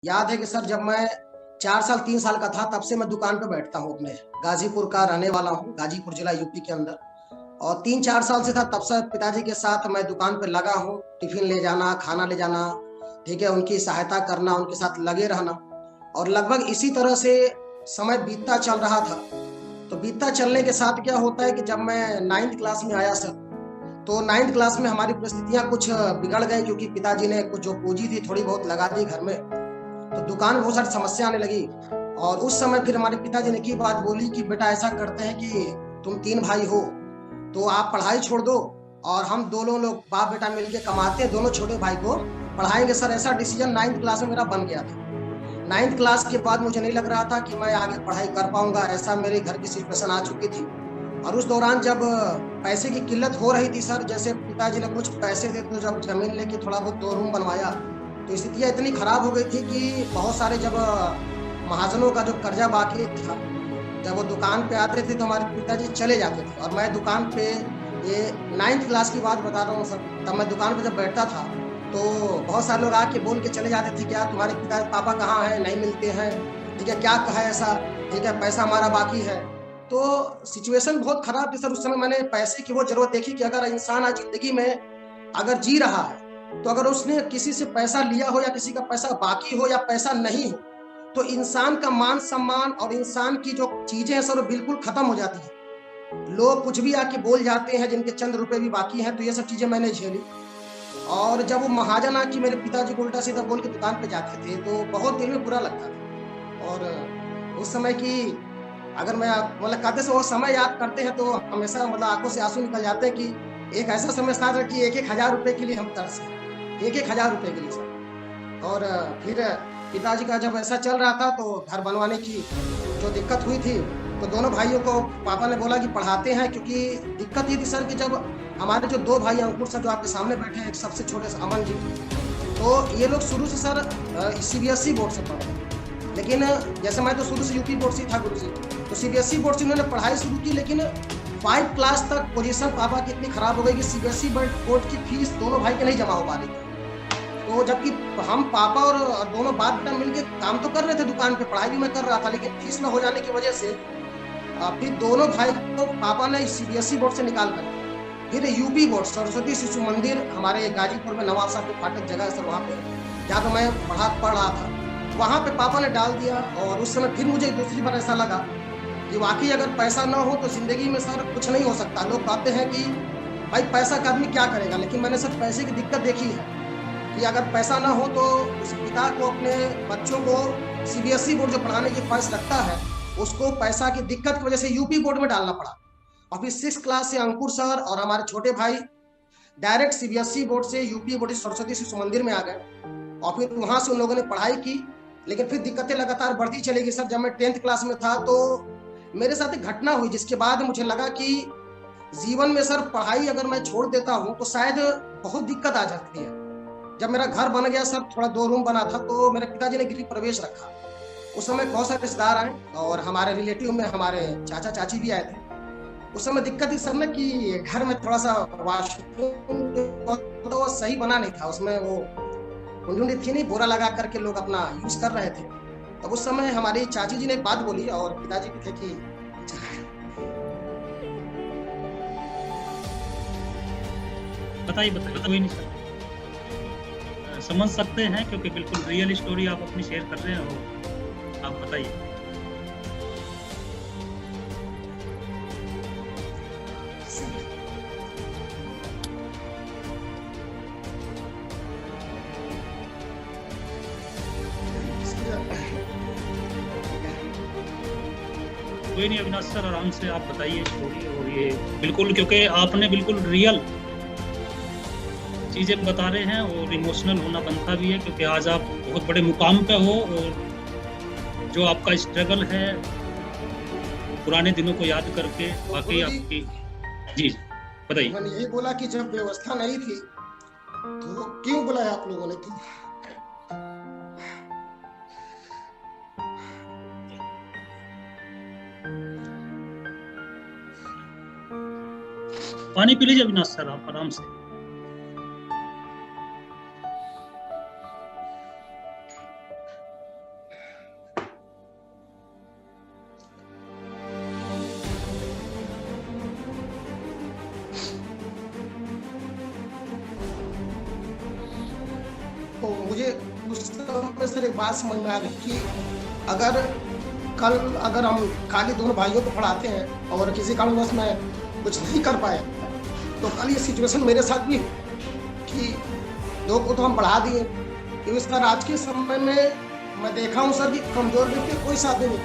याद है कि सर जब मैं 4 साल 3 साल का था तब से मैं दुकान पे बैठता हूँ। अपने गाजीपुर का रहने वाला हूँ, गाजीपुर जिला यूपी के अंदर। और 3-4 साल से था तब से पिताजी के साथ मैं दुकान पे लगा हूँ। टिफिन ले जाना, खाना ले जाना, ठीक है, उनकी सहायता करना, उनके साथ लगे रहना। और लगभग इसी तरह से समय बीतता चल रहा था। तो बीतता चलने के साथ क्या होता है कि जब मैं 9th क्लास में आया सर, तो 9th क्लास में हमारी परिस्थितियां कुछ बिगड़ गई, क्योंकि पिताजी ने कुछ जो पूंजी थी थोड़ी बहुत लगा दी घर में। तो दुकान में बहुत सारी समस्या आने लगी। और उस समय फिर हमारे पिताजी ने की बात बोली कि बेटा ऐसा करते हैं कि तुम 3 भाई हो, तो आप पढ़ाई छोड़ दो और हम दोनों लोग बाप बेटा मिलके कमाते हैं, दोनों छोटे भाई को पढ़ाएंगे। सर ऐसा डिसीजन 9th क्लास में मेरा बन गया था। 9th क्लास के बाद मुझे नहीं लग रहा था कि मैं आगे पढ़ाई कर पाऊंगा, ऐसा मेरे घर की सिचुएशन आ चुकी थी। और उस दौरान जब पैसे की किल्लत हो रही थी सर, जैसे पिताजी ने कुछ पैसे थे तो जब जमीन लेके थोड़ा बहुत 2 रूम बनवाया, तो स्थितियाँ इतनी खराब हो गई थी कि बहुत सारे जब महाजनों का जो कर्जा बाकी था, जब वो दुकान पे आते थे तो हमारे पिताजी चले जाते थे। और मैं दुकान पे, ये 9th क्लास की बात बता रहा हूँ सर, तब मैं दुकान पे जब बैठता था तो बहुत सारे लोग आके बोल के चले जाते थे, क्या तुम्हारे पिता पापा कहाँ हैं, नहीं मिलते हैं, ठीक है, क्या कहा ऐसा, ठीक है, पैसा हमारा बाकी है। तो सिचुएशन बहुत खराब थी सर। उस समय मैंने पैसे की वो जरूरत देखी कि अगर इंसान आज जिंदगी में अगर जी रहा है, तो अगर उसने किसी से पैसा लिया हो या किसी का पैसा बाकी हो या पैसा नहीं हो, तो इंसान का मान सम्मान और इंसान की जो चीजें हैं सर वो बिल्कुल खत्म हो जाती है। लोग कुछ भी आके बोल जाते हैं, जिनके चंद रुपए भी बाकी हैं। तो ये सब चीजें मैंने झेली। और जब वो महाजन आके मेरे पिताजी को उल्टा सीधा बोल के दुकान पे जाते थे तो बहुत दिल में बुरा लगता था। और उस समय की अगर मैं मतलब कहते से वो समय याद करते हैं तो हमेशा मतलब आंखों से आंसू निकल जाते हैं कि एक ऐसा समय था कि 1-1 हज़ार रुपए के लिए हम तरसे, 1-1 हज़ार रुपए के लिए सर। और फिर पिताजी का जब ऐसा चल रहा था तो घर बनवाने की जो दिक्कत हुई थी, तो दोनों भाइयों को पापा ने बोला कि पढ़ाते हैं। क्योंकि दिक्कत ये थी सर कि जब हमारे जो 2 भाई अंकुर सर जो आपके सामने बैठे हैं, एक सबसे छोटे से अमन जी, तो ये लोग शुरू से सर सीबीएसई बोर्ड से पढ़े, लेकिन जैसे मैं तो शुरू से यूपी बोर्ड से था गुरु जी, तो सीबीएसई बोर्ड से उन्होंने पढ़ाई शुरू की। लेकिन 5 क्लास तक पोजीशन पापा की इतनी खराब हो गई कि सीबीएसई बोर्ड की फीस दोनों भाई के नहीं जमा हो पा रही थी। तो जबकि हम पापा और दोनों बाप बेटा मिलके काम तो कर रहे थे दुकान पे, पढ़ाई भी मैं कर रहा था, लेकिन फीस न हो जाने की वजह से फिर दोनों भाई को पापा ने सीबीएसई बोर्ड से निकाल कर फिर यूपी बोर्ड सरस्वती शिशु मंदिर हमारे गाजीपुर में नवाब साहब के फाटक जगह है सर, वहाँ पे जहाँ पे मैं पढ़ रहा था, वहाँ पे पापा ने डाल दिया। और उस समय फिर मुझे दूसरी बार ऐसा लगा कि वाकई अगर पैसा ना हो तो जिंदगी में सर कुछ नहीं हो सकता। लोग कहते हैं कि भाई पैसा का आदमी क्या करेगा, लेकिन मैंने सर पैसे की दिक्कत देखी है कि अगर पैसा ना हो तो उस पिता को अपने बच्चों को सीबीएसई बोर्ड जो पढ़ाने की ख्वाहिश रखता है, उसको पैसा की दिक्कत की वजह से यूपी बोर्ड में डालना पड़ा। और फिर 6 क्लास से अंकुर सर और हमारे छोटे भाई डायरेक्ट सीबीएसई बोर्ड से यूपी बोर्ड सरस्वती शिशु मंदिर में आ गए। और फिर वहां से उन लोगों ने पढ़ाई की। लेकिन फिर दिक्कतें लगातार बढ़ती चली गई सर। जब मैं 10th क्लास में था तो मेरे साथ एक घटना हुई जिसके बाद मुझे लगा कि जीवन में सर पढ़ाई अगर मैं छोड़ देता हूँ तो शायद बहुत दिक्कत आ जाती है। जब मेरा घर बन गया सर, थोड़ा 2 रूम बना था, तो मेरे पिताजी ने गृह प्रवेश रखा। उस समय बहुत सारे रिश्तेदार आए और हमारे रिलेटिव में हमारे चाचा चाची भी आए थे। उस समय दिक्कत ही सर ना कि घर में थोड़ा सा वॉशरूम तो वो सही बना नहीं था, उसमें वो कुंडी थी नहीं, बोरा लगा करके लोग अपना यूज कर रहे थे। तब उस समय हमारी चाची जी ने एक बात बोली और पिताजी भी थे कि बताइए बताइए, कोई नहीं सर, समझ सकते हैं क्योंकि बिल्कुल रियल स्टोरी आप अपनी शेयर कर रहे हो। आप बताइए। कोई नहीं अविनाश सर, आराम से आप बताइए स्टोरी। और ये बिल्कुल क्योंकि आपने बिल्कुल रियल चीजें बता रहे हैं और इमोशनल होना बनता भी है, क्योंकि आज आप बहुत बड़े मुकाम पे हो और जो आपका स्ट्रगल है पुराने दिनों को याद करके वाकई आपकी। जी बताइए। मैंने यही बोला कि जब व्यवस्था नहीं थी तो क्यों बुलाया आप लोगों ने? पानी पी लीजिए अविनाश सर, आप आराम से। तो मुझे उस समय सर एक बात समझ में आ गई कि अगर हम खाली दोनों भाइयों को पढ़ाते हैं और किसी कारणवश मैं कुछ नहीं कर पाया तो कल ये सिचुएशन मेरे साथ भी कि दो को तो हम बढ़ा दिए, क्योंकि सर आज के समय में मैं देखा हूँ सर कि कमजोर व्यक्ति कोई साथ नहीं।